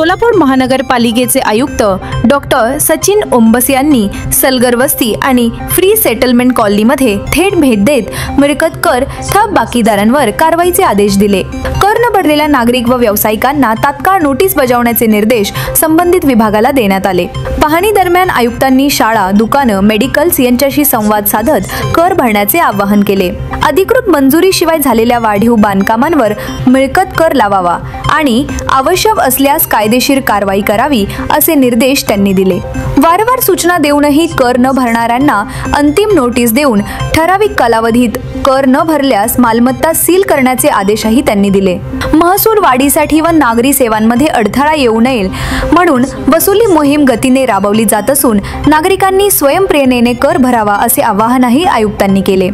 सोलापूर महानगरपालिकेचे आयुक्त डॉक्टर सचिन ओंबस यांनी सलगर वस्ती आणि फ्री सेटलमेंट कॉलनीमध्ये थेट भेट देत मिळकत कर थक बाकीदारांवर कारवाईचे आदेश दिले। कर न भरलेल्या नागरिक व व्यावसायिकांना तात्काळ नोटीस बजावण्याचे निर्देश संबंधित विभागाला देण्यात आले। पाहणी दरम्यान आयुक्तांनी शाळा, दुकानं, मेडिकल्स यांच्याशी संवाद साधत कर भरण्याचे आवाहन केले। अधिकृत मंजुरीशिवाय झालेल्या वाढीव बांधकामांवर मिळकत कर लावावा आणि आवश्यक असल्यास कायदेशीर कारवाई करावी असे निर्देश त्यांनी दिले। वारंवार सूचना देऊनही कर न भरणाऱ्यांना अंतिम नोटीस देऊन ठराविक कालावधीत कर न भरल्यास मालमत्ता सील करण्याचे आदेशही त्यांनी दिले। महसूल वाढीसाठी व नागरी सेवांमध्ये अडथळा येऊ नये म्हणून वसुली मोहीम गतीने राबवली जात असून नागरिकांनी स्वयंप्रेरणेने कर भरावा असे आवाहनही आयुक्तांनी केले।